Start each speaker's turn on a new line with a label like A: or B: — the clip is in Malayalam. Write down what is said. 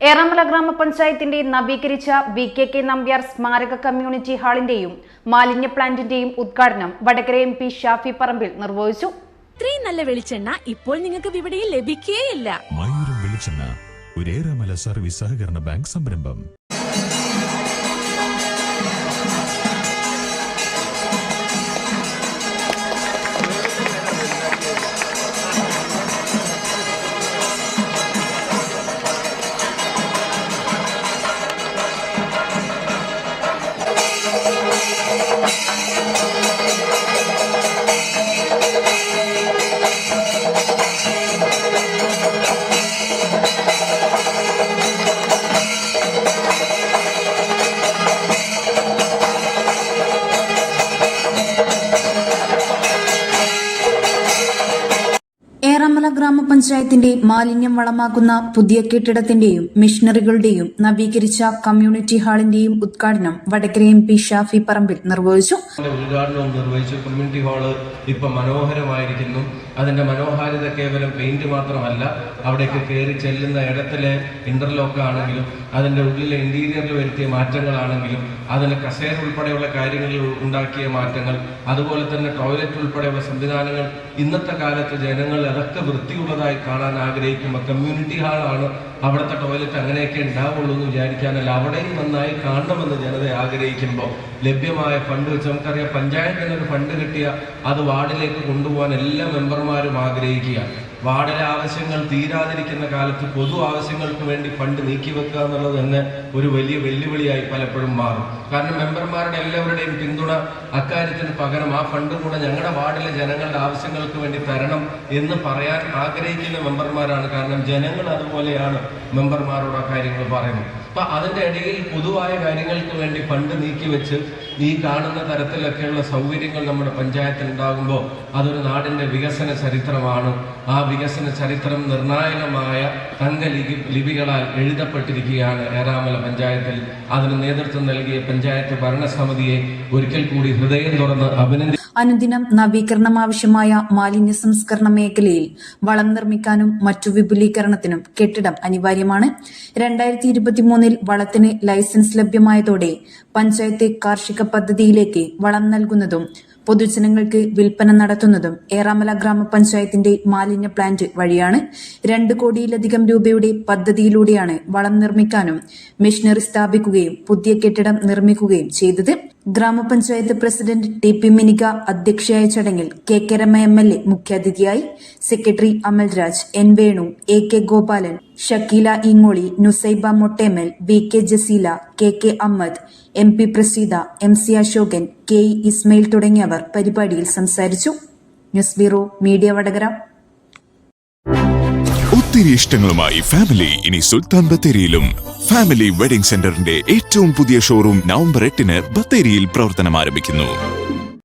A: ഏറാമല ഗ്രാമപഞ്ചായത്തിന്റെ നവീകരിച്ച VKK നമ്പ്യാർ സ്മാരക കമ്മ്യൂണിറ്റി ഹാളിന്റെയും മാലിന്യ പ്ലാന്റിന്റെയും ഉദ്ഘാടനം വടകര MP ഷാഫി പറമ്പിൽ നിർവഹിച്ചു.
B: ഇത്രയും നല്ല വെളിച്ചെണ്ണ ഇപ്പോൾ നിങ്ങൾക്ക് വിപണിയിൽ ലഭിക്കുകയില്ല.
C: മയൂരം വെളിച്ചെണ്ണ ഒരു ഏറാമല സർവീസ് സഹകരണ ബാങ്ക് സംരംഭം.
A: ഏറാമല ഗ്രാമപഞ്ചായത്തിന്റെ മാലിന്യം വളമാക്കുന്ന പുതിയ കെട്ടിടത്തിന്റെയും മിഷനറികളുടെയും നവീകരിച്ച കമ്മ്യൂണിറ്റി ഹാളിന്റെയും ഉദ്ഘാടനം വടകര MP ഷാഫി പറമ്പിൽ നിർവഹിച്ചു.
D: ഉദ്ഘാടനം നിർവഹിച്ചു. കമ്മ്യൂണിറ്റി ഹാള് ഇപ്പൊ മനോഹരമായിരിക്കുന്നു. അതിന്റെ മനോഹാരിത കേവലം പെയിന്റ് മാത്രമല്ല, അവിടേക്ക് കയറി ചെല്ലുന്ന ഇടത്തിലെ ഇന്റർലോക്ക് ആണെങ്കിലും അതിന്റെ ഉള്ളിലെ ഇന്റീരിയറിൽ വരുത്തിയ മാറ്റങ്ങളാണെങ്കിലും അതിന് കസേര ഉൾപ്പെടെയുള്ള കാര്യങ്ങളിൽ ഉണ്ടാക്കിയ മാറ്റങ്ങൾ, അതുപോലെ തന്നെ ടോയ്ലറ്റ് ഉൾപ്പെടെയുള്ള സംവിധാനങ്ങൾ ഇന്നത്തെ കാലത്ത് ജനങ്ങൾ അതൊക്കെ വൃത്തിയുള്ളതായി കാണാൻ ആഗ്രഹിക്കുമ്പോൾ കമ്മ്യൂണിറ്റി ഹാളാണ് അവിടുത്തെ ടോയ്ലറ്റ് അങ്ങനെയൊക്കെ ഉണ്ടാവുള്ളൂ എന്ന് വിചാരിക്കാനല്ല, അവിടെയും നന്നായി കാണണമെന്ന് ജനത ആഗ്രഹിക്കുമ്പോൾ ലഭ്യമായ ഫണ്ട് വെച്ച് നമുക്കറിയാം, പഞ്ചായത്തിന് ഒരു ഫണ്ട് കിട്ടിയ അത് വാർഡിലേക്ക് കൊണ്ടുപോകാൻ എല്ലാ മെമ്പർമാരും ആഗ്രഹിക്കുക. വാർഡിലെ ആവശ്യങ്ങൾ തീരാതിരിക്കുന്ന കാലത്ത് പൊതു ആവശ്യങ്ങൾക്ക് വേണ്ടി ഫണ്ട് നീക്കിവെക്കുക എന്നുള്ളത് തന്നെ ഒരു വലിയ വെല്ലുവിളിയായി പലപ്പോഴും മാറും. കാരണം മെമ്പർമാരുടെ എല്ലാവരുടെയും പിന്തുണ അക്കാര്യത്തിന് പകരം ആ ഫണ്ട് കൂടെ ഞങ്ങളുടെ വാർഡിലെ ജനങ്ങളുടെ ആവശ്യങ്ങൾക്ക് വേണ്ടി തരണം എന്ന് പറയാൻ ആഗ്രഹിക്കുന്ന മെമ്പർമാരാണ്. കാരണം ജനങ്ങൾ അതുപോലെയാണ് മെമ്പർമാരോട് ആ കാര്യങ്ങൾ പറയുന്നത്. അപ്പൊ അതിന്റെ ഇടയിൽ പൊതുവായ കാര്യങ്ങൾക്ക് വേണ്ടി ഫണ്ട് നീക്കിവെച്ച് ഈ കാണുന്ന തരത്തിലൊക്കെയുള്ള സൗകര്യങ്ങൾ നമ്മുടെ പഞ്ചായത്തിൽ ഉണ്ടാകുമ്പോൾ അതൊരു നാടിന്റെ വികസന ചരിത്രമാണ്. ആ വികസന ചരിത്രം നിർണായകമായ ലിപികളാൽ എഴുതപ്പെട്ടിരിക്കുകയാണ് ഏറാമല പഞ്ചായത്തിൽ. അതിന് നേതൃത്വം നൽകിയ പഞ്ചായത്ത് ഭരണസമിതിയെ ഒരിക്കൽ കൂടി ഹൃദയം തുറന്ന് അഭിനന്ദിക്കുന്നു.
A: അനുദിനം നവീകരണം ആവശ്യമായ മാലിന്യ സംസ്കരണ മേഖലയിൽ വളം നിർമ്മിക്കാനും മറ്റു വിപുലീകരണത്തിനും കെട്ടിടം അനിവാര്യമാണ്. 2023 വളത്തിന് ലൈസൻസ് ലഭ്യമായതോടെ പഞ്ചായത്ത് കാർഷിക പദ്ധതിയിലേക്ക് വളം നൽകുന്നതും പൊതുജനങ്ങൾക്ക് വിൽപ്പന നടത്തുന്നതും ഏറാമല ഗ്രാമപഞ്ചായത്തിന്റെ മാലിന്യ പ്ലാന്റ് വഴിയാണ്. 2 കോടിയിലധികം രൂപയുടെ പദ്ധതിയിലൂടെയാണ് വളം നിർമ്മിക്കാനും മെഷീനറി സ്ഥാപിക്കുകയും പുതിയ കെട്ടിടം നിർമ്മിക്കുകയും ചെയ്തത്. ഗ്രാമപഞ്ചായത്ത് പ്രസിഡന്റ് TP മിനിക അധ്യക്ഷയായ ചടങ്ങിൽ KK രമ MLA മുഖ്യാതിഥിയായി. Secretary Amalraj, N Venu, AK Gopalan, Shakeela Ingoli, Nusaiba Mottemal, VK Jaseela, KK Ahammad, MP Praseeda, MC Ashokan, KE Ismail തുടങ്ങിയവർ പരിപാടിയിൽ സംസാരിച്ചു. News bureau media Vadakara.
C: ഒത്തിരി ഇഷ്ടങ്ങളുമായി ഫാമിലി ഇനി സുൽത്താൻ ബത്തേരിയിലും. ഫാമിലി വെഡിംഗ് സെന്ററിന്റെ ഏറ്റവും പുതിയ ഷോറൂം നവംബർ 8 ബത്തേരിയിൽ പ്രവർത്തനം ആരംഭിക്കുന്നു.